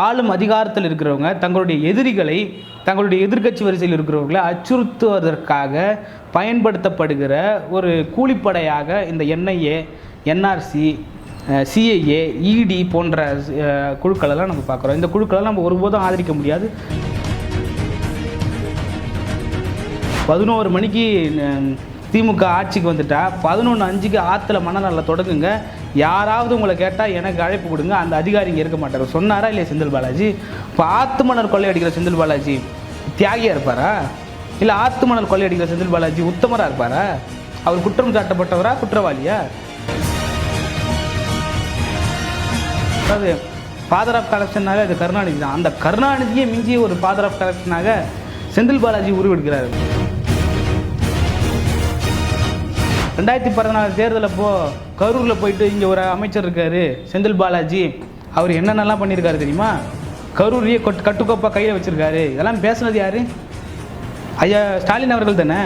ஆளும் அதிகாரத்தில் இருக்கிறவங்க தங்களுடைய எதிரிகளை, தங்களுடைய எதிர்க்கட்சி வரிசையில் இருக்கிறவர்களை அச்சுறுத்துவதற்காக பயன்படுத்தப்படுகிற ஒரு கூலிப்படையாக இந்த என்ஐஏ, என்ஆர்சி, சிஐஏ, இடி போன்ற குழுக்களெல்லாம் நம்ம பார்க்குறோம். இந்த குழுக்களெல்லாம் நம்ம ஒருபோதும் ஆதரிக்க முடியாது. 11 மணிக்கு திமுக ஆட்சிக்கு வந்துட்டா 11:05க்கு ஆற்றுல மணநல்ல தொடங்குங்க, யாராவது உங்களை கேட்டால் எனக்கு அழைப்பு கொடுங்க, அந்த அதிகாரி இங்கே இருக்க மாட்டார் சொன்னாரா இல்லையா செந்தில் பாலாஜி? இப்போ ஆற்று மணல் கொள்ளையடிக்கிற செந்தில் பாலாஜி தியாகியாக இருப்பாரா? இல்லை ஆற்று மணல் கொள்ளையடிக்கிற செந்தில் பாலாஜி உத்தமராக இருப்பாரா? அவர் குற்றம் சாட்டப்பட்டவரா, குற்றவாளியா? அதாவது ஃபாதர் ஆஃப் கரப்ஷன்னாக அது கருணாநிதி தான். அந்த கருணாநிதியே மிஞ்சிய ஒரு ஃபாதர் ஆஃப் கரப்ஷனாக செந்தில் பாலாஜி உருவெடுக்கிறார். 2014 தேர்தல் அப்போது கரூரில் போயிட்டு இங்கே ஒரு அமைச்சர் இருக்கார் செந்தில் பாலாஜி, அவர் என்னென்னலாம் பண்ணியிருக்காரு தெரியுமா? கரூரையே கட்டுக்கோப்பாக கையில் வச்சுருக்காரு. இதெல்லாம் பேசுனது யார்? ஐயா ஸ்டாலின் அவர்கள் தானே.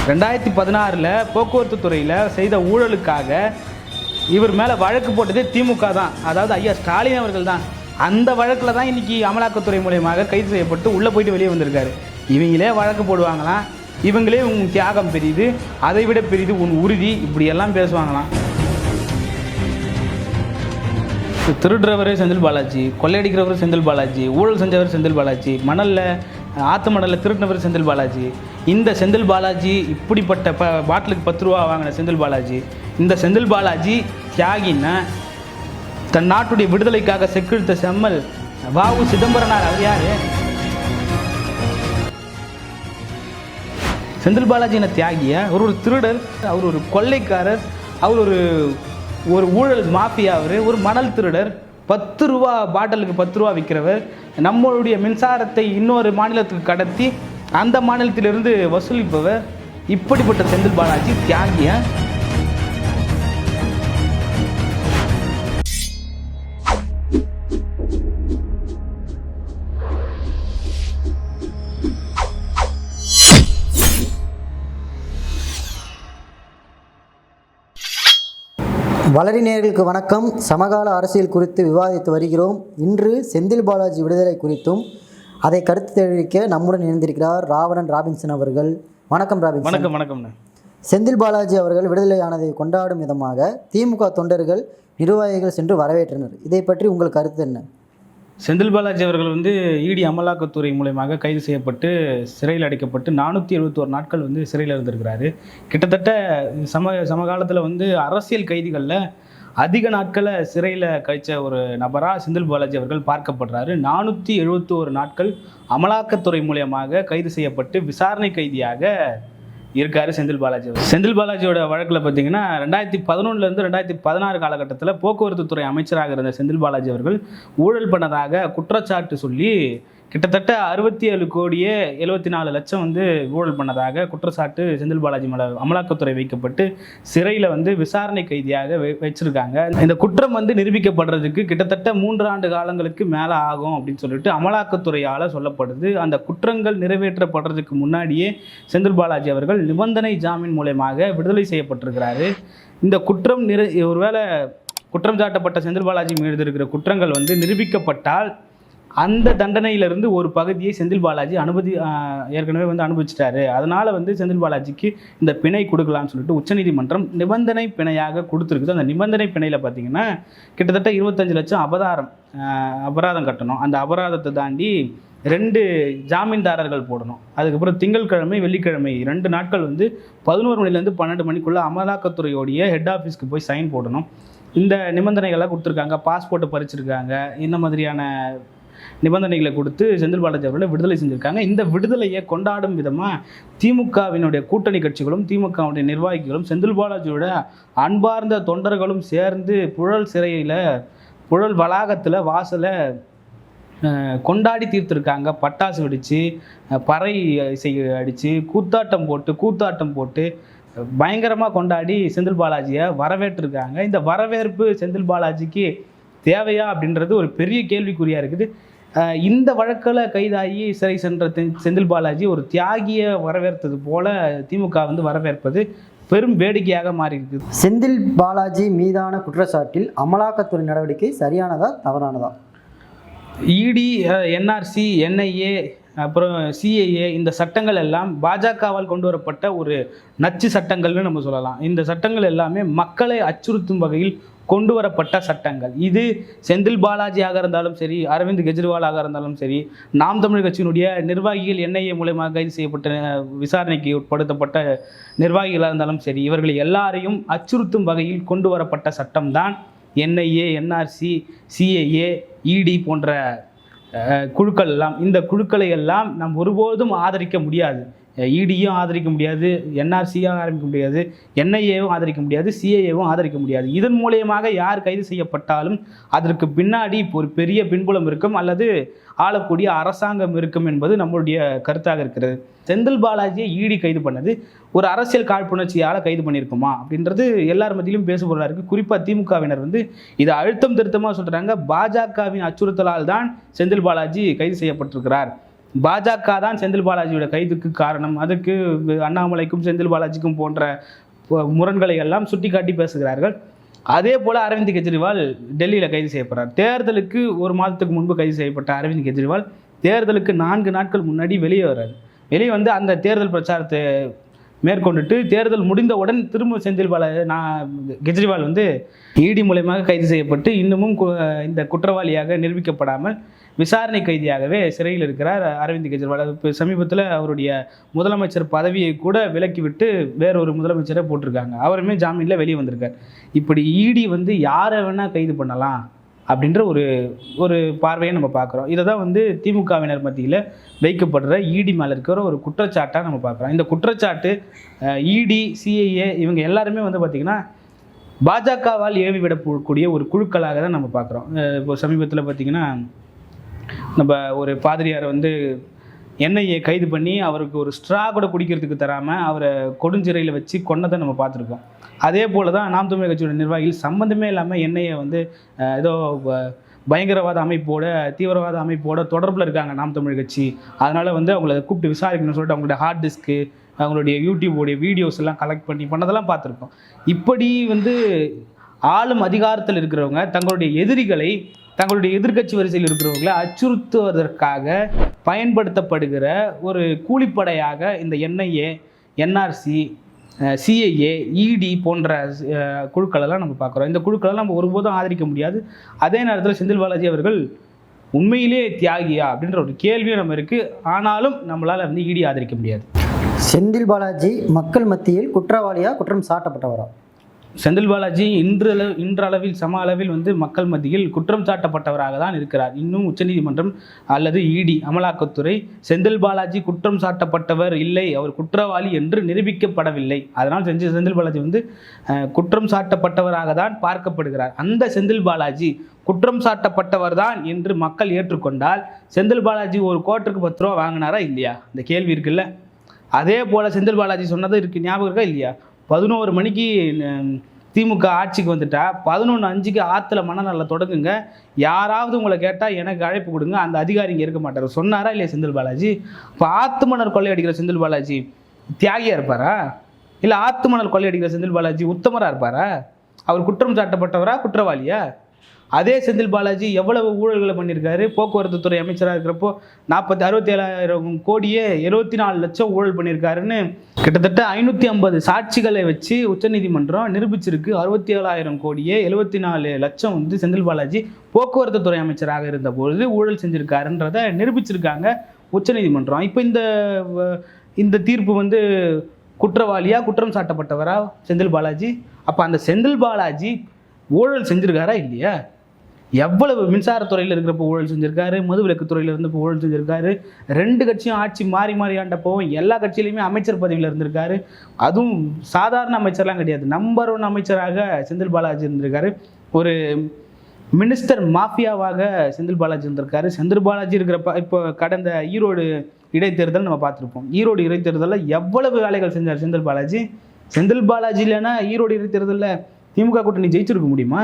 2016 போக்குவரத்து துறையில் செய்த ஊழலுக்காக இவர் மேலே வழக்கு போட்டதே திமுக தான், அதாவது ஐயா ஸ்டாலின் அவர்கள் தான். அந்த வழக்கில் தான் இன்றைக்கி அமலாக்கத்துறை மூலயமாக கைது செய்யப்பட்டு உள்ளே போயிட்டு வெளியே வந்திருக்காரு. இவங்களே வழக்கு போடுவாங்களாம், இவங்களே உன் தியாகம் பெரியுது, அதை விட பெரிது உன் உறுதி, இப்படியெல்லாம் பேசுவாங்களாம். திருடுறவர் செந்தில் பாலாஜி, கொள்ளையடிக்கிறவர் செந்தில் பாலாஜி, ஊழல் செஞ்சவர் செந்தில் பாலாஜி, மணலில் ஆற்று மணலில் திருடினவர் செந்தில் பாலாஜி. இந்த செந்தில் பாலாஜி இப்படிப்பட்ட பாட்டிலுக்கு 10 ரூபா வாங்கின செந்தில் பாலாஜி. இந்த செந்தில் பாலாஜி தியாகின்னா தன் நாட்டுடைய விடுதலைக்காக செக்கிழுத்த செம்மல் வாவு சிதம்பரனார். அவர் யார்? செந்தில் பாலாஜி என்ன தியாகியா? அவர் ஒரு திருடர், அவர் ஒரு கொள்ளைக்காரர், அவர் ஒரு ஊழல் மாஃபியா, அவர் ஒரு மணல் திருடர், 10 ரூபா பாட்டிலுக்கு 10 ரூபா விற்கிறவர், நம்மளுடைய மின்சாரத்தை இன்னொரு மாநிலத்துக்கு கடத்தி அந்த மாநிலத்திலிருந்து வசூலிப்பவர். இப்படிப்பட்ட செந்தில் பாலாஜி தியாகியா? வளரி நேயர்களுக்கு வணக்கம். சமகால அரசியல் குறித்து விவாதித்து வருகிறோம். இன்று செந்தில் பாலாஜி விடுதலை குறித்தும் அதை கருத்து தெரிவிக்க நம்முடன் இணைந்திருக்கிறார் ராவணன் ராபின்சன் அவர்கள். வணக்கம் ராபின்சன். வணக்கம். வணக்கம். செந்தில் பாலாஜி அவர்கள் விடுதலையானதை கொண்டாடும் விதமாக திமுக தொண்டர்கள், நிர்வாகிகள் சென்று வரவேற்றனர். இதை பற்றி உங்கள் கருத்து என்ன? செந்தில் பாலாஜி அவர்கள் இடி அமலாக்கத்துறை மூலமாக கைது செய்யப்பட்டு சிறையில் அடைக்கப்பட்டு 471 நாட்கள் சிறையில் இருந்திருக்கிறாரு. கிட்டத்தட்ட சமகாலத்தில் அரசியல் கைதிகளில் அதிக நாட்களை சிறையில் கழித்த ஒரு நபராக செந்தில் பாலாஜி அவர்கள் பார்க்கப்படுறாரு. 471 நாட்கள் அமலாக்கத்துறை மூலமாக கைது செய்யப்பட்டு விசாரணை கைதியாக இருக்காரு செந்தில் பாலாஜி. செந்தில் பாலாஜியோட வழக்கில் பார்த்தீங்கன்னா 2011 2016 காலகட்டத்தில் போக்குவரத்து துறை அமைச்சராக இருந்த செந்தில் பாலாஜி அவர்கள் ஊழல் பண்ணதாக குற்றச்சாட்டு சொல்லி கிட்டத்தட்ட 67,74,00,000 ஊழல் பண்ணதாக குற்றச்சாட்டு செந்தில் பாலாஜி மேலே அமலாக்கத்துறை வைக்கப்பட்டு சிறையில் விசாரணை கைதியாக வச்சிருக்காங்க. இந்த குற்றம் நிரூபிக்கப்படுறதுக்கு கிட்டத்தட்ட 3 ஆண்டு காலங்களுக்கு மேலே ஆகும் அப்படின்னு சொல்லிட்டு அமலாக்கத்துறையால் சொல்லப்படுது. அந்த குற்றங்கள் நிறைவேற்றப்படுறதுக்கு முன்னாடியே செந்தில் பாலாஜி அவர்கள் நிபந்தனை ஜாமீன் மூலமாக விடுதலை செய்யப்பட்டிருக்கிறாரு. இந்த குற்றம் ஒருவேளை குற்றம் சாட்டப்பட்ட செந்தில் பாலாஜி மீது இருக்கிற குற்றங்கள் நிரூபிக்கப்பட்டால் அந்த தண்டனையிலிருந்து ஒரு பகுதியை செந்தில் பாலாஜி ஏற்கனவே அனுபவிச்சிட்டாரு. அதனால் செந்தில் பாலாஜிக்கு இந்த பிணை கொடுக்கலாம்னு சொல்லிட்டு உச்சநீதிமன்றம் நிபந்தனை பிணையாக கொடுத்துருக்குது. அந்த நிபந்தனை பிணையில் பார்த்தீங்கன்னா கிட்டத்தட்ட 25 லட்சம் அபராதம் கட்டணும். அந்த அபராதத்தை தாண்டி 2 ஜாமீன்தாரர்கள் போடணும். அதுக்கப்புறம் திங்கட்கிழமை வெள்ளிக்கிழமை 2 நாட்கள் 11 மணிலேருந்து 12 மணிக்குள்ளே அமலாக்கத்துறையோடைய ஹெட் ஆஃபீஸ்க்கு போய் சைன் போடணும். இந்த நிபந்தனைகள்லாம் கொடுத்துருக்காங்க. பாஸ்போர்ட்டை பறிச்சிருக்காங்க. இந்த மாதிரியான நிபந்தனைகளை கொடுத்து செந்தில் பாலாஜி அவர்களை விடுதலை செஞ்சுருக்காங்க. இந்த விடுதலையை கொண்டாடும் விதமாக திமுகவினுடைய கூட்டணி கட்சிகளும் திமுகவுடைய நிர்வாகிகளும் செந்தில் பாலாஜியோட அன்பார்ந்த தொண்டர்களும் சேர்ந்து புழல் வளாகத்தில் வாசலை கொண்டாடி தீர்த்திருக்காங்க. பட்டாசு வெடித்து, பறை இசை அடித்து, கூத்தாட்டம் போட்டு பயங்கரமாக கொண்டாடி செந்தில் பாலாஜியை வரவேற்றிருக்காங்க. இந்த வரவேற்பு செந்தில் பாலாஜிக்கு தேவையா அப்படின்றது ஒரு பெரிய கேள்விக்குறியாக இருக்குது. இந்த வழக்கில் கைதாகி சிறை சென்ற செந்தில் பாலாஜி ஒரு தியாகியை வரவேற்பது போல திமுக வரவேற்பது பெரும் வேடிக்கையாக மாறி இருக்குது. செந்தில் பாலாஜி மீதான குற்றச்சாட்டில் அமலாக்கத்துறை நடவடிக்கை சரியானதா தவறானதா? இடி, என்ஆர்சி, என்ஐஏ, அப்புறம் சிஏஏ, இந்த சட்டங்கள் எல்லாம் பாஜகவால் கொண்டு வரப்பட்ட ஒரு நச்சு சட்டங்கள்னு நம்ம சொல்லலாம். இந்த சட்டங்கள் எல்லாமே மக்களை அச்சுறுத்தும் வகையில் கொண்டு வரப்பட்ட சட்டங்கள். இது செந்தில் பாலாஜியாக இருந்தாலும் சரி, அரவிந்த் கெஜ்ரிவாலாக இருந்தாலும் சரி, நாம் தமிழ் கட்சியினுடைய நிர்வாகிகள் என்ஐஏ மூலமாக கைது செய்யப்பட்ட விசாரணைக்கு உட்படுத்தப்பட்ட நிர்வாகிகளாக இருந்தாலும் சரி, இவர்கள் எல்லாரையும் அச்சுறுத்தும் வகையில் கொண்டு வரப்பட்ட சட்டம்தான் என்ஐஏ, என்ஆர்சி, சிஏஏ, இடி போன்ற குழுக்கள் எல்லாம். இந்த குழுக்களை எல்லாம் நாம் ஒருபோதும் ஆதரிக்க முடியாது. இடியும் ஆதரிக்க முடியாது, என்ஆர்சியும் ஆதரிக்க முடியாது, என்ஐஏவும் ஆதரிக்க முடியாது, சிஏஏவும் ஆதரிக்க முடியாது. இதன் மூலியமாக யார் கைது செய்யப்பட்டாலும் அதற்கு பின்னாடி ஒரு பெரிய பின்புலம் இருக்கும் அல்லது ஆளக்கூடிய அரசாங்கம் இருக்கும் என்பது நம்மளுடைய கருத்தாக இருக்கிறது. செந்தில் பாலாஜியை இடி கைது பண்ணது ஒரு அரசியல் காழ்ப்புணர்ச்சியால் கைது பண்ணியிருக்குமா அப்படின்றது எல்லார் மத்தியிலும் பேசுபொருளாக இருக்குது. குறிப்பாக திமுகவினர் இதை அழுத்தம் திருத்தமாக சொல்கிறாங்க. பாஜகவின் அச்சுறுத்தலால் தான் செந்தில் பாலாஜி கைது செய்யப்பட்டிருக்கிறார். பாஜக தான் செந்தில் பாலாஜியோட கைதுக்கு காரணம். அதுக்கு அண்ணாமலைக்கும் செந்தில் பாலாஜிக்கும் போன்ற முரண்களை எல்லாம் சுட்டி காட்டி பேசுகிறார்கள். அதே போல் அரவிந்த் கெஜ்ரிவால் டெல்லியில் கைது செய்யப்படுறார். தேர்தலுக்கு ஒரு மாதத்துக்கு முன்பு கைது செய்யப்பட்ட அரவிந்த் கெஜ்ரிவால் தேர்தலுக்கு 4 நாட்கள் முன்னாடி வெளியே வர்றாரு. வெளியே வந்து அந்த தேர்தல் பிரச்சாரத்தை மேற்கொண்டுட்டு தேர்தல் முடிந்தவுடன் திரும்ப செந்தில் கெஜ்ரிவால் இடி மூலமாக கைது செய்யப்பட்டு இன்னமும் இந்த குற்றவாளியாக நிரூபிக்கப்படாமல் விசாரணை கைதியாகவே சிறையில் இருக்கிறார் அரவிந்த் கெஜ்ரிவால். இப்போ சமீபத்தில் அவருடைய முதலமைச்சர் பதவியை கூட விலக்கிவிட்டு வேறொரு முதலமைச்சரை போட்டிருக்காங்க. அவருமே ஜாமீனில் வெளியே வந்திருக்கார். இப்படி இடி யாரை வேணால் கைது பண்ணலாம் அப்படின்ற ஒரு பார்வையை நம்ம பார்க்குறோம். இதை தான் திமுகவினர் மத்தியில் வைக்கப்படுற இடி மேலே இருக்கிற ஒரு குற்றச்சாட்டாக நம்ம பார்க்குறோம். இந்த குற்றச்சாட்டு இடி, சிஐஏ இவங்க எல்லாருமே பார்த்திங்கன்னா பாஜகவால் ஏவி விடக்கூடிய ஒரு குழுக்களாக தான் நம்ம பார்க்குறோம். இப்போ சமீபத்தில் பார்த்திங்கன்னா நம்ம ஒரு பாதிரியாரை என்ஐஏ கைது பண்ணி அவருக்கு ஒரு ஸ்ட்ரா கூட குடிக்கிறதுக்கு தராமல் அவரை கொடுஞ்சிறையில் வச்சு கொன்னதை நம்ம பார்த்துருக்கோம். அதே போல் தான் நாம் தமிழ் கட்சியோட நிர்வாகிகள் சம்மந்தமே இல்லாமல் என்ஐஏ ஏதோ பயங்கரவாத அமைப்போட, தீவிரவாத அமைப்போட தொடர்பில் இருக்காங்க நாம் தமிழ் கட்சி, அதனால் அவங்கள கூப்பிட்டு விசாரிக்கணும்னு சொல்லிட்டு அவங்களுடைய ஹார்ட் டிஸ்க்கு, அவங்களுடைய யூடியூபோடைய வீடியோஸ் எல்லாம் கலெக்ட் பண்ணதெல்லாம் பார்த்துருக்கோம். இப்படி ஆளும் அதிகாரத்தில் இருக்கிறவங்க தங்களுடைய எதிரிகளை, தங்களுடைய எதிர்க்கட்சி வரிசையில் இருக்கிறவங்களை அச்சுறுத்துவதற்காக பயன்படுத்தப்படுகிற ஒரு கூலிப்படையாக இந்த என்ஐஏ, என்ஆர்சி, சிஐஏ, இடி போன்ற குழுக்களெல்லாம் நம்ம பார்க்குறோம். இந்த குழுக்களெல்லாம் நம்ம ஒருபோதும் ஆதரிக்க முடியாது. அதே நேரத்தில் செந்தில் பாலாஜி அவர்கள் உண்மையிலே தியாகியா அப்படின்ற ஒரு கேள்வியும் நம்ம இருக்குது. ஆனாலும் நம்மளால் இடி ஆதரிக்க முடியாது. செந்தில் பாலாஜி மக்கள் மத்தியில் குற்றவாளியா குற்றம் சாட்டப்பட்டவரா? செந்தில் பாலாஜி இன்றளவில் சம அளவில் மக்கள் மத்தியில் குற்றம் சாட்டப்பட்டவராக தான் இருக்கிறார். இன்னும் உச்சநீதிமன்றம் அல்லது இடி, அமலாக்கத்துறை செந்தில் பாலாஜி குற்றம் சாட்டப்பட்டவர் இல்லை, அவர் குற்றவாளி என்று நிரூபிக்கப்படவில்லை. அதனால் செந்தில் பாலாஜி குற்றம் சாட்டப்பட்டவராக தான் பார்க்கப்படுகிறார். அந்த செந்தில் பாலாஜி குற்றம் சாட்டப்பட்டவர் தான் என்று மக்கள் ஏற்றுக்கொண்டால் செந்தில் பாலாஜி ஒரு கோட்டுக்கு 10 ரூபா வாங்கினாரா இல்லையா? இந்த கேள்வி இருக்குல்ல. அதே போல் செந்தில் பாலாஜி சொன்னது ஞாபகம் இருக்கா இல்லையா? 11 மணிக்கு திமுக ஆட்சிக்கு வந்துட்டா 11:05க்கு ஆற்றுல மணநல்ல தொடங்குங்க, யாராவது உங்களை கேட்டால் எனக்கு அழைப்பு கொடுங்க, அந்த அதிகாரி இங்கே இருக்க மாட்டார் சொன்னாரா இல்லையா செந்தில் பாலாஜி? இப்போ ஆத்து மணல் கொள்ளையடிக்கிற செந்தில் பாலாஜி தியாகியாக இருப்பாரா? இல்லை ஆத்து மணல் கொள்ளையடிக்கிற செந்தில் பாலாஜி உத்தமராக இருப்பாரா? அவர் குற்றம் சாட்டப்பட்டவரா குற்றவாளியா? அதே செந்தில் பாலாஜி எவ்வளவு ஊழல்களை பண்ணியிருக்காரு. போக்குவரத்து துறை அமைச்சராக இருக்கிறப்போ 67,000 கோடியே 74 லட்சம் ஊழல் பண்ணியிருக்காருன்னு கிட்டத்தட்ட 550 சாட்சிகளை வச்சு உச்சநீதிமன்றம் நிரூபிச்சிருக்கு. 67,000 கோடியே 74 லட்சம் செந்தில் பாலாஜி போக்குவரத்து துறை அமைச்சராக இருந்தபொழுது ஊழல் செஞ்சுருக்காருன்றதை நிரூபிச்சிருக்காங்க உச்சநீதிமன்றம். இப்போ இந்த தீர்ப்பு குற்றவாளியா குற்றம் சாட்டப்பட்டவரா செந்தில் பாலாஜி? அப்போ அந்த செந்தில் பாலாஜி ஊழல் செஞ்சுருக்காரா இல்லையா? எவ்வளவு மின்சாரத்துறையில் இருக்கிறப்போ ஊழல் செஞ்சுருக்காரு, மதுவிலக்குத்துறையில் இருந்தப்போ ஊழல் செஞ்சுருக்காரு. 2 கட்சியும் ஆட்சி மாறி ஆண்டப்போ எல்லா கட்சியிலையுமே அமைச்சர் பதவியில் இருந்திருக்காரு. அதுவும் சாதாரண அமைச்சர்லாம் கிடையாது, நம்பர் 1 அமைச்சராக செந்தில் பாலாஜி இருந்திருக்காரு. ஒரு மினிஸ்டர் மாஃபியாவாக செந்தில் பாலாஜி இருந்திருக்காரு. செந்தில் பாலாஜி இருக்கிறப்ப இப்போ கடந்த ஈரோடு இடைத்தேர்தல் நம்ம பார்த்துருப்போம். ஈரோடு இடைத்தேர்தலில் எவ்வளவு வேலைகள் செஞ்சார் செந்தில் பாலாஜி. செந்தில் பாலாஜி இல்லைன்னா ஈரோடு இடைத்தேர்தலில் திமுக கூட்டணி ஜெயிச்சிருக்க முடியுமா?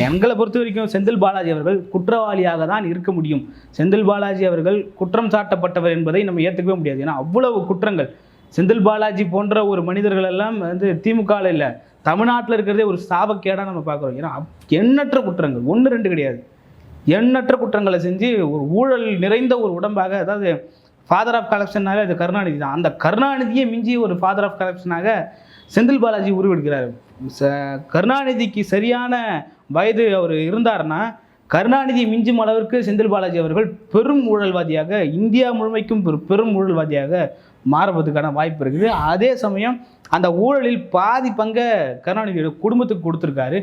எங்களை பொறுத்த வரைக்கும் செந்தில் பாலாஜி அவர்கள் குற்றவாளியாக தான் இருக்க முடியும். செந்தில் பாலாஜி அவர்கள் குற்றம் சாட்டப்பட்டவர் என்பதை நம்ம ஏற்றுக்கவே முடியாது. ஏன்னா அவ்வளவு குற்றங்கள் செந்தில் பாலாஜி போன்ற ஒரு மனிதர்கள் எல்லாம் வந்து திமுகவில் இல்லை, தமிழ்நாட்டில் இருக்கிறதே ஒரு சாபக்கேடாக நம்ம பார்க்குறோம். ஏன்னா எண்ணற்ற குற்றங்கள், 1 2 கிடையாது, எண்ணற்ற குற்றங்களை செஞ்சு ஒரு ஊழல் நிறைந்த ஒரு உடம்பாக, அதாவது ஃபாதர் ஆஃப் கரப்ஷனாக அது கருணாநிதி தான். அந்த கருணாநிதியை மிஞ்சி ஒரு ஃபாதர் ஆஃப் கரப்ஷனாக செந்தில் பாலாஜி உருவெடுக்கிறார். கருணாநிதிக்கு சரியான வயது அவர் இருந்தார்னா கருணாநிதியை மிஞ்சும் அளவிற்கு செந்தில் பாலாஜி அவர்கள் பெரும் ஊழல்வாதியாக, இந்தியா முழுமைக்கும் பெரும் ஊழல்வாதியாக மாறுவதற்கான வாய்ப்பு இருக்குது. அதே சமயம் அந்த ஊழலில் பாதி பங்கை கருணாநிதியோட குடும்பத்துக்கு கொடுத்துருக்காரு.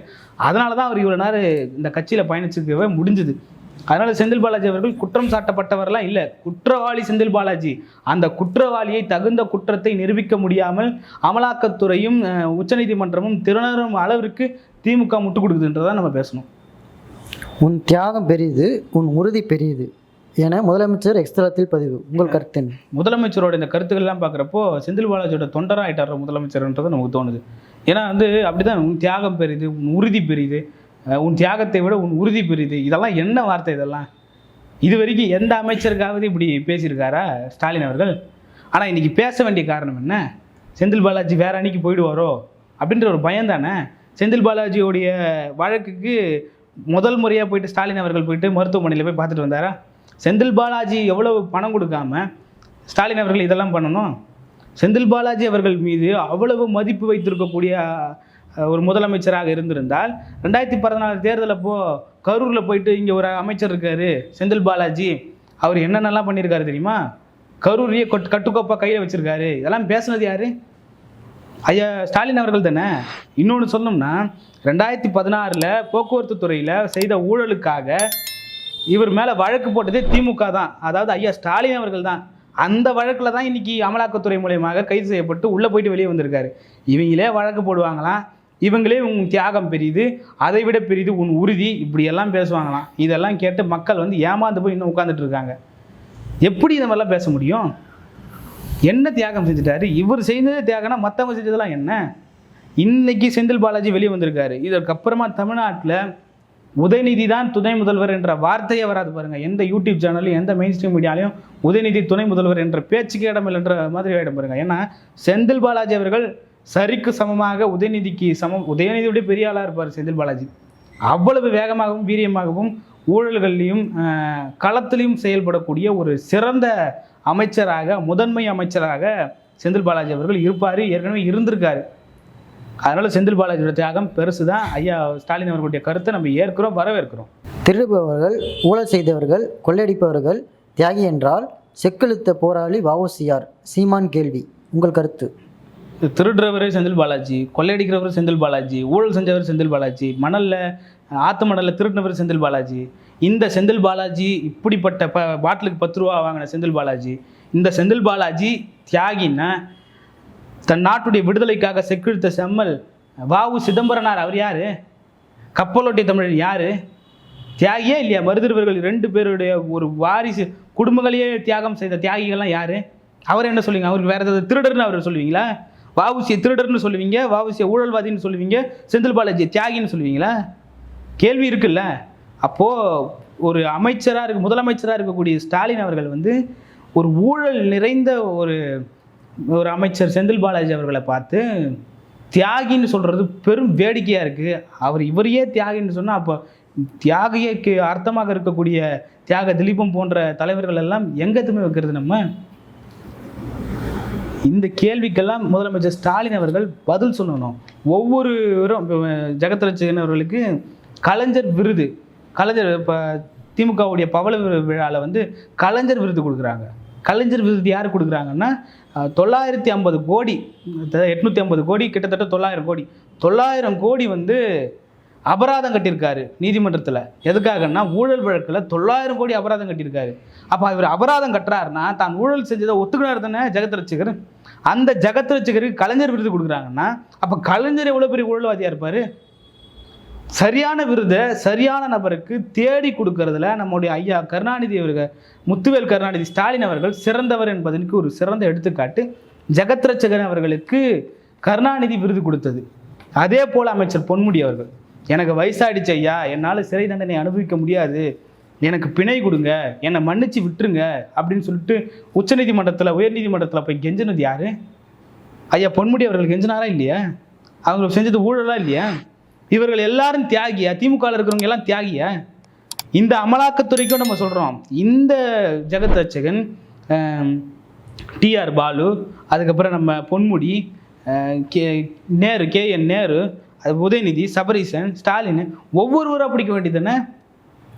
அதனால தான் அவர் இவ்வளோ நேரம் இந்த கட்சியில் பயணிச்சிருக்கவே முடிஞ்சுது. அதனால் செந்தில் பாலாஜி அவர்கள் குற்றம் சாட்டப்பட்டவரெல்லாம் இல்லை, குற்றவாளி செந்தில் பாலாஜி. அந்த குற்றவாளியை தகுந்த குற்றத்தை நிரூபிக்க முடியாமல் அமலாக்கத்துறையும் உச்சநீதிமன்றமும் திறனரும் அளவிற்கு திமுக முட்டுக் கொடுக்குதுன்றதான் நம்ம பேசணும். உன் தியாகம் பெரியது, உன் உறுதி பெரியது என முதலமைச்சர் எக்ஸ்தலத்தில் பதிவு. உங்கள் கருத்து என்ன? முதலமைச்சரோட இந்த கருத்துக்கள்லாம் பார்க்குறப்போ செந்தில் பாலாஜியோட தொண்டராக ஆகிட்டார் முதலமைச்சர்ன்றது நமக்கு தோணுது. ஏன்னா வந்து அப்படிதான், உன் தியாகம் பெரியது, உன் உறுதி பெரியது, உன் தியாகத்தை விட உன் உறுதி பெரியது, இதெல்லாம் என்ன வார்த்தை இதெல்லாம்? இது வரைக்கும் எந்த அமைச்சருக்காவது இப்படி பேசியிருக்காரா ஸ்டாலின் அவர்கள்? ஆனால் இன்றைக்கி பேச வேண்டிய காரணம் என்ன? செந்தில் பாலாஜி வேற அன்னைக்கு போயிடுவாரோ அப்படின்ற ஒரு பயம் தானே. செந்தில் பாலாஜியோடைய வழக்குக்கு முதல் முறையாக போயிட்டு ஸ்டாலின் அவர்கள் போயிட்டு மருத்துவமனையில் போய் பார்த்துட்டு வந்தாரா? செந்தில் பாலாஜி எவ்வளவு பணம் கொடுக்காம ஸ்டாலின் அவர்கள் இதெல்லாம் பண்ணணும்? செந்தில் பாலாஜி அவர்கள் மீது அவ்வளவு மதிப்பு வைத்திருக்கக்கூடிய ஒரு முதலமைச்சராக இருந்திருந்தால் 2014 தேர்தல் அப்போது கரூரில் போயிட்டு இங்கே ஒரு அமைச்சர் இருக்கார் செந்தில் பாலாஜி, அவர் என்னென்னலாம் பண்ணியிருக்காரு தெரியுமா? கரூரையே கட்டுக்கோப்பாக கையில் வச்சுருக்காரு. இதெல்லாம் பேசுனது யார்? ஐயா ஸ்டாலின் அவர்கள் தானே. இன்னொன்று சொன்னோம்னா 2016 போக்குவரத்து துறையில் செய்த ஊழலுக்காக இவர் மேலே வழக்கு போட்டதே திமுக தான், அதாவது ஐயா ஸ்டாலின் அவர்கள் தான். அந்த வழக்கில் தான் இன்றைக்கி அமலாக்கத்துறை மூலயமாக கைது செய்யப்பட்டு உள்ளே போயிட்டு வெளியே வந்திருக்காரு. இவங்களே வழக்கு போடுவாங்களாம், இவங்களே உன் தியாகம் பெரியது, அதை விட பெரியது உன் உறுதி, இப்படியெல்லாம் பேசுவாங்களாம். இதெல்லாம் கேட்டு மக்கள் வந்து ஏமாந்து போய் இன்னும் உட்காந்துட்டு இருக்காங்க. எப்படி இந்த மாதிரிலாம் பேச முடியும்? என்ன தியாகம் செஞ்சுட்டாரு இவர்? செய்தது தியாகம்னா மற்றவங்க செஞ்சதெல்லாம் என்ன? இன்னைக்கு செந்தில் பாலாஜி வெளியே வந்திருக்காரு. இதற்கப்புறமா தமிழ்நாட்டில் உதயநிதி தான் துணை முதல்வர் என்ற வார்த்தையே வராது பாருங்க. எந்த யூடியூப் சேனல்லையும் எந்த மெயின் ஸ்ட்ரீம் மீடியாலையும் உதயநிதி துணை முதல்வர் என்ற பேச்சுக்கு இடமில்லைன்ற மாதிரி ஆகிடும் பாருங்க. ஏன்னா செந்தில் பாலாஜி அவர்கள் சரிக்கு சமமாக உதயநிதிக்கு சமம், உதயநிதியுடைய பெரிய ஆளாக இருப்பார் செந்தில் பாலாஜி. அவ்வளவு வேகமாகவும் வீரியமாகவும் ஊழல்கள்லையும் களத்திலையும் செயல்படக்கூடிய ஒரு சிறந்த அமைச்சராக, முதன்மை அமைச்சராக செந்தில் பாலாஜி அவர்கள் இருப்பார், ஏற்கனவே இருந்திருக்காரு. அதனால் செந்தில் பாலாஜியோட தியாகம் பெருசு தான். ஐயா ஸ்டாலின் அவர்களுடைய கருத்தை நம்ம ஏற்கிறோம், வரவேற்கிறோம். திருடுபவர்கள், ஊழல் செய்தவர்கள், கொள்ளையடிப்பவர்கள் தியாகி என்றால் செக்கெழுத்த போராளி வஉசியார். சீமான் கேள்வி. உங்கள் கருத்து? திருடுறவர் செந்தில் பாலாஜி, கொள்ளையடிக்கிறவர் செந்தில் பாலாஜி, ஊழல் செஞ்சவர் செந்தில் பாலாஜி, மணலில் ஆற்று மணலில் திருடினவர் செந்தில் பாலாஜி. இந்த செந்தில் பாலாஜி இப்படிப்பட்ட பாட்டிலுக்கு 10 ரூபா வாங்கின செந்தில் பாலாஜி. இந்த செந்தில் பாலாஜி தியாகின்னா தன் நாட்டுடைய விடுதலைக்காக செக்கிழுத்த செம்மல் வஉ சிதம்பரனார். அவர் யார்? கப்பலோட்டிய தமிழன் யார்? தியாகியே இல்லையா? மருதிருவர்கள் 2 பேருடைய ஒரு வாரிசு குடும்பங்களையே தியாகம் செய்த தியாகிகள்லாம் யார்? அவர் என்ன சொல்லுவீங்க? அவருக்கு வேறு ஏதாவது திருடர்னு அவர் சொல்லுவீங்களா? வஉசியை திருடர்னு சொல்லுவீங்க, வஉசியை ஊழல்வாதின்னு சொல்லுவீங்க, செந்தில் பாலாஜி தியாகின்னு சொல்லுவீங்களா? கேள்வி இருக்குல்ல. அப்போது ஒரு அமைச்சராக முதலமைச்சராக இருக்கக்கூடிய ஸ்டாலின் அவர்கள் வந்து ஒரு ஊழல் நிறைந்த ஒரு அமைச்சர் செந்தில் பாலாஜி அவர்களை பார்த்து தியாகின்னு சொல்கிறது பெரும் வேடிக்கையாக இருக்குது. இவரையே தியாகின்னு சொன்னால் அப்போ தியாகிக்கு அர்த்தமாக இருக்கக்கூடிய தியாக திலீபம் போன்ற தலைவர்கள் எல்லாம் எங்கேத்துமே வைக்கிறது? நம்ம இந்த கேள்விக்கெல்லாம் முதலமைச்சர் ஸ்டாலின் அவர்கள் பதில் சொல்லணும். ஒவ்வொருவரும் ஜெகத் ரட்சகன் அவர்களுக்கு கலைஞர் விருது, கலைஞர் இப்போ திமுகவுடைய பவள விழாவில் வந்து கலைஞர் விருது கொடுக்குறாங்க. கலைஞர் விருது யார் கொடுக்குறாங்கன்னா 950 கோடி, 850 கோடி, கிட்டத்தட்ட 900 கோடி, 900 கோடி வந்து அபராதம் கட்டியிருக்காரு நீதிமன்றத்தில். எதுக்காகன்னா ஊழல் வழக்கில் 900 கோடி அபராதம் கட்டியிருக்காரு. அப்போ இவர் அபராதம் கட்டுறாருன்னா தான் ஊழல் செஞ்சதை ஒத்துக்கினார் தானே ஜெகத் ரட்சகர். அந்த ஜெகத் ரட்சகருக்கு கலைஞர் விருது கொடுக்குறாங்கன்னா அப்போ கலைஞர் எவ்வளோ பெரிய ஊழல்வாதியாக இருப்பார்? சரியான விருதை சரியான நபருக்கு தேடி கொடுக்கறதுல நம்முடைய ஐயா கருணாநிதி அவர்கள், முத்துவேல் கருணாநிதி ஸ்டாலின் அவர்கள் சிறந்தவர் என்பதற்கு ஒரு சிறந்த எடுத்துக்காட்டு ஜெகத் ரட்சகன் அவர்களுக்கு கருணாநிதி விருது கொடுத்தது. அதே போல் அமைச்சர் பொன்முடி அவர்கள், எனக்கு வயசாயிடுச்சு ஐயா, என்னால் சிறை தண்டனை அனுபவிக்க முடியாது, எனக்கு பிணை கொடுங்க, என்னை மன்னிச்சு விட்டுருங்க அப்படின்னு சொல்லிட்டு உச்சநீதிமன்றத்தில் உயர்நீதிமன்றத்தில் போய் கெஞ்சினது யார்? ஐயா பொன்முடி அவர்கள் கெஞ்சினாரா இல்லையா? அவங்க செஞ்சது ஊழலா இல்லையா? இவர்கள் எல்லாரும் தியாகியா? திமுகவில் இருக்கிறவங்க எல்லாம் தியாகியா? இந்த அமலாக்கத்துறைக்கும் நம்ம சொல்கிறோம், இந்த ஜெகத் ரட்சகன், டிஆர் பாலு, அதுக்கப்புறம் நம்ம பொன்முடி, நேரு, KN நேரு, அது உதயநிதி, சபரீசன், ஸ்டாலின், ஒவ்வொருவராக பிடிக்க வேண்டியது தானே?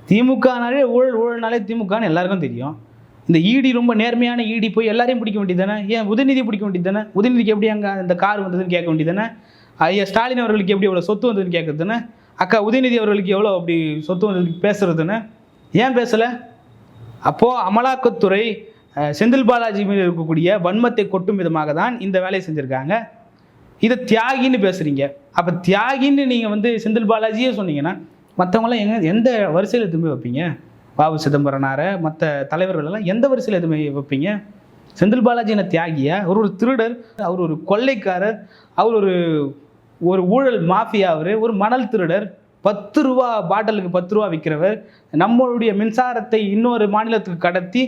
திமுகனாலே ஊழல்னாலே திமுகன்னு எல்லாருக்கும் தெரியும். இந்த ஈடி ரொம்ப நேர்மையான ஈடி போய் எல்லாரையும் பிடிக்க வேண்டியது தானே? ஏன் உதயநிதியை பிடிக்க வேண்டியது தானே? உதயநிதிக்கு எப்படி அங்கே இந்த கார் வந்ததுன்னு கேட்க வேண்டியது தானே? ஐயா ஸ்டாலின் அவர்களுக்கு எப்படி எவ்வளோ சொத்து வந்ததுன்னு கேட்குறது தானே? அக்கா உதயநிதி அவர்களுக்கு எவ்வளோ அப்படி சொத்து வந்ததுன்னு பேசுறது தானே? ஏன் பேசலை? அப்போது அமலாக்கத்துறை செந்தில் பாலாஜி மீது இருக்கக்கூடிய வன்மத்தை கொட்டும் விதமாக தான் இந்த வேலையை செஞ்சுருக்காங்க. இதை தியாகின்னு பேசுகிறீங்க. அப்போ தியாகின்னு நீங்கள் செந்தில் பாலாஜியே சொன்னீங்கன்னா மற்றவங்களாம் எந்த வரிசையில் திரும்பி வைப்பீங்க? வாவு சிதம்பரனாரை, மற்ற தலைவர்கள் எல்லாம் எந்த வரிசையில் எதுவுமே வைப்பீங்க? செந்தில் பாலாஜி என்ன தியாகியா? ஒரு திருடர், அவர் ஒரு கொள்ளைக்காரர், அவர் ஒரு ஊழல் மாஃபியா, அவர் ஒரு மணல் திருடர், 10 ரூபா பாட்டிலுக்கு 10 ரூபா விற்கிறவர், நம்மளுடைய மின்சாரத்தை இன்னொரு மாநிலத்துக்கு கடத்தி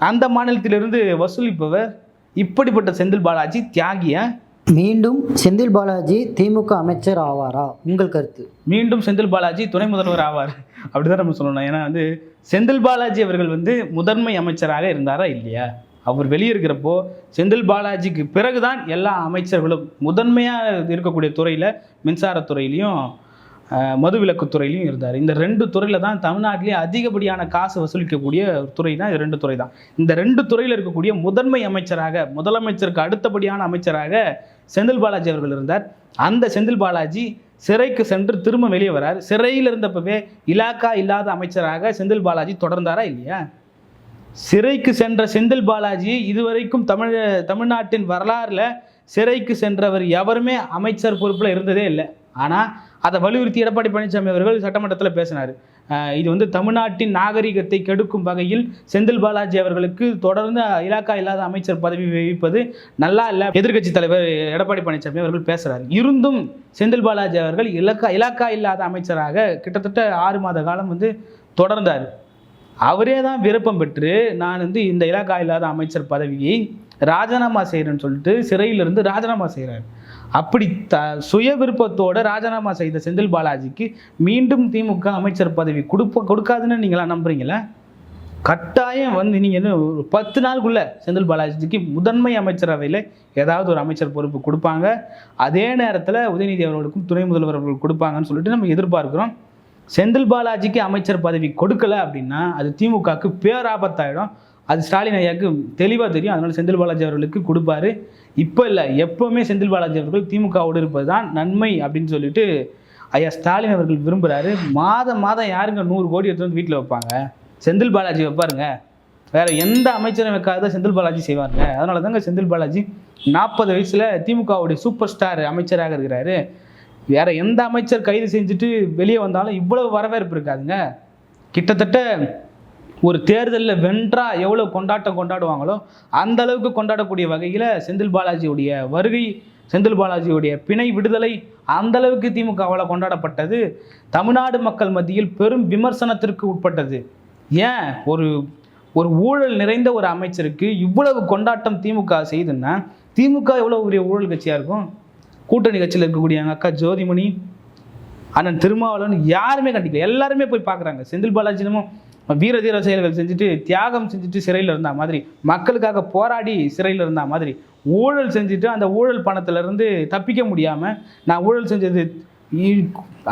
அந்த மாநிலத்திலிருந்து வசூலிப்பவர். இப்படிப்பட்ட செந்தில் பாலாஜி தியாகியா? மீண்டும் செந்தில் பாலாஜி திமுக அமைச்சர் ஆவாரா? உங்கள் கருத்து? மீண்டும் செந்தில் பாலாஜி துணை முதல்வர் ஆவார் அப்படிதான் நம்ம சொல்லணும். ஏன்னா செந்தில் பாலாஜி அவர்கள் முதன்மை அமைச்சராக இருந்தாரா இல்லையா? அவர் வெளியே இருக்கிறப்போ செந்தில் பாலாஜிக்கு பிறகுதான் எல்லா அமைச்சர்களும் முதன்மையாக இருக்கக்கூடிய துறையில், மின்சாரத்துறையிலையும் மதுவிலக்குத்துறையிலையும் இருந்தார். இந்த 2 துறையில் தான் தமிழ்நாட்டிலே அதிகப்படியான காசு வசூலிக்கக்கூடிய துறை தான் இது. 2 துறை தான். இந்த 2 துறையில் இருக்கக்கூடிய முதன்மை அமைச்சராக, முதலமைச்சருக்கு அடுத்தபடியான அமைச்சராக செந்தில் பாலாஜி அவர்கள் இருந்தார். அந்த செந்தில் பாலாஜி சிறைக்கு சென்று திரும்ப வெளியே வரார். சிறையில் இருந்தப்பவே இலாக்கா இல்லாத அமைச்சராக செந்தில் பாலாஜி தொடர்ந்தாரா இல்லையா? சிறைக்கு சென்ற செந்தில் பாலாஜி இதுவரைக்கும் தமிழ்நாட்டின் வரலாறில் சிறைக்கு சென்றவர் எவருமே அமைச்சர் பொறுப்பில் இருந்ததே இல்லை. ஆனால் அதை வலியுறுத்தி எடப்பாடி பழனிசாமி அவர்கள் சட்டமன்றத்தில் பேசினார். இது தமிழ்நாட்டின் நாகரிகத்தை கெடுக்கும் வகையில் செந்தில் பாலாஜி அவர்களுக்கு தொடர்ந்து இலாக்கா இல்லாத அமைச்சர் பதவி வகிப்பது நல்லா இல்லை, எதிர்க்கட்சி தலைவர் எடப்பாடி பழனிசாமி அவர்கள் பேசுகிறார். இருந்தும் செந்தில் பாலாஜி அவர்கள் இலாக்கா இல்லாத அமைச்சராக கிட்டத்தட்ட 6 மாத காலம் தொடர்ந்தார். அவரே தான் விருப்பம் பெற்று நான் இந்த இலாக்கா இல்லாத அமைச்சர் பதவியை ராஜினாமா செய்கிறேன்னு சொல்லிட்டு சிறையிலிருந்து ராஜினாமா செய்கிறார். அப்படி சுய விருப்பத்தோடு ராஜினாமா செய்த செந்தில் பாலாஜிக்கு மீண்டும் திமுக அமைச்சர் பதவி கொடுக்காதுன்னு நீங்களாம் நம்புறீங்களா? கட்டாயம் நீங்கள் 10 நாளுக்குள்ளே செந்தில் பாலாஜிக்கு முதன்மை அமைச்சரவையில் ஏதாவது ஒரு அமைச்சர் பொறுப்பு கொடுப்பாங்க. அதே நேரத்தில் உதயநிதி அவர்களுக்கும் துணை முதல்வர் அவர்கள் கொடுப்பாங்கன்னு சொல்லிட்டு நம்ம எதிர்பார்க்குறோம். செந்தில் பாலாஜிக்கு அமைச்சர் பதவி கொடுக்கல அப்படின்னா அது திமுகவுக்கு பேராபத்தாயிடும். அது ஸ்டாலின் ஐயாவுக்கு தெளிவாக தெரியும். அதனால் செந்தில் பாலாஜி அவர்களுக்கு கொடுப்பாரு. இப்போ இல்லை, எப்போவுமே செந்தில் பாலாஜி அவர்கள் திமுகவோடு இருப்பது தான் நன்மை அப்படின்னு சொல்லிட்டு ஐயா ஸ்டாலின் அவர்கள் விரும்புகிறாரு. மாதம் யாருங்க 100 கோடி எடுத்து வீட்டில் வைப்பாங்க? செந்தில் பாலாஜி வைப்பாருங்க. வேறு எந்த அமைச்சரும் வைக்காத செந்தில் பாலாஜி செய்வாருங்க. அதனால தாங்க செந்தில் பாலாஜி 40 வயசில் திமுகவுடைய சூப்பர் ஸ்டார் அமைச்சராக இருக்கிறாரு. வேறு எந்த அமைச்சர் கைது செஞ்சுட்டு வெளியே வந்தாலும் இவ்வளவு வரவேற்பு இருக்காதுங்க. கிட்டத்தட்ட ஒரு தேர்தலில் வென்றா எவ்வளோ கொண்டாடுவாங்களோ அந்த அளவுக்கு கொண்டாடக்கூடிய வகையில் செந்தில் பாலாஜியுடைய வருகை, செந்தில் பாலாஜியுடைய பிணை விடுதலை அந்த அளவுக்கு திமுகவால் கொண்டாடப்பட்டது. தமிழ்நாடு மக்கள் மத்தியில் பெரும் விமர்சனத்திற்கு உட்பட்டது. ஏன் ஒரு ஊழல் நிறைந்த ஒரு அமைச்சருக்கு இவ்வளவு கொண்டாட்டம் திமுக செய்துன்னா திமுக எவ்வளோ பெரிய ஊழல் கட்சியாக இருக்கும்? கூட்டணி கட்சியில் இருக்கக்கூடிய எங்கள் அக்கா ஜோதிமணி, அண்ணன் திருமாவளவன் யாருமே கண்டிக்கல. எல்லாருமே போய் பார்க்குறாங்க. செந்தில் பாலாஜினமும் வீர தீர செயல்கள் செஞ்சுட்டு, தியாகம் செஞ்சுட்டு சிறையில் இருந்த மாதிரி, மக்களுக்காக போராடி சிறையில் இருந்த மாதிரி, ஊழல் செஞ்சுட்டு அந்த ஊழல் பணத்திலிருந்து தப்பிக்க முடியாமல் நான் ஊழல் செஞ்சது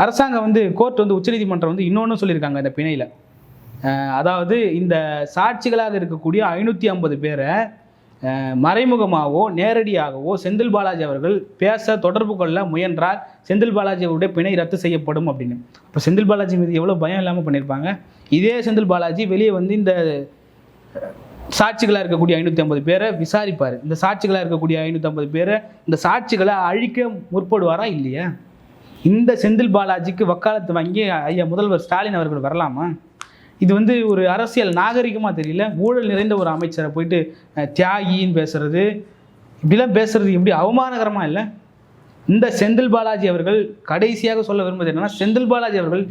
அரசாங்கம் கோர்ட் உச்சநீதிமன்றம் இன்னொன்று சொல்லியிருக்காங்க இந்த பிணையில். அதாவது இந்த சாட்சிகளாக இருக்கக்கூடிய 550 பேரை மறைமுகமாகவோ நேரடியாகவோ செந்தில் பாலாஜி அவர்கள் பேச தொடர்பு கொள்ள முயன்றால் செந்தில் பாலாஜி அவருடைய பிணை ரத்து செய்யப்படும் அப்படின்னு. இப்போ செந்தில் பாலாஜி மீது எவ்வளோ பயம் இல்லாமல் பண்ணியிருப்பாங்க. இதே செந்தில் பாலாஜி வெளியே இந்த சாட்சிகளாக இருக்கக்கூடிய 550 பேரை விசாரிப்பார். இந்த சாட்சிகளாக இருக்கக்கூடிய 550 பேரை, இந்த சாட்சிகளை அழிக்க முற்படுவாரா இல்லையா? இந்த செந்தில் பாலாஜிக்கு வக்காலத்து வாங்கி ஐயா முதல்வர் ஸ்டாலின் அவர்கள் வரலாமா? இது ஒரு அரசியல் நாகரிகமாக தெரியல. ஊழல் நிறைந்த ஒரு அமைச்சரை போயிட்டு தியாகின்னு பேசுறது, இப்படிலாம் பேசுறது எப்படி அவமானகரமாக இல்லை? இந்த செந்தில் பாலாஜி அவர்கள் கடைசியாக சொல்ல விரும்புவது என்னன்னா, செந்தில் பாலாஜி அவர்கள்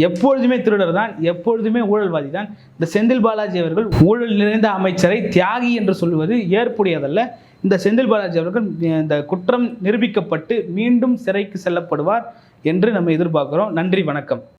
எப்பொழுதுமே திருடர் தான், எப்பொழுதுமே ஊழல்வாதி தான். இந்த செந்தில் பாலாஜி அவர்கள் ஊழல் நிறைந்த அமைச்சரை தியாகி என்று சொல்வது ஏற்புடையதல்ல. இந்த செந்தில் பாலாஜி அவர்கள் இந்த குற்றம் நிரூபிக்கப்பட்டு மீண்டும் சிறைக்கு செல்லப்படுவார் என்று நம்ம எதிர்பார்க்கிறோம். நன்றி, வணக்கம்.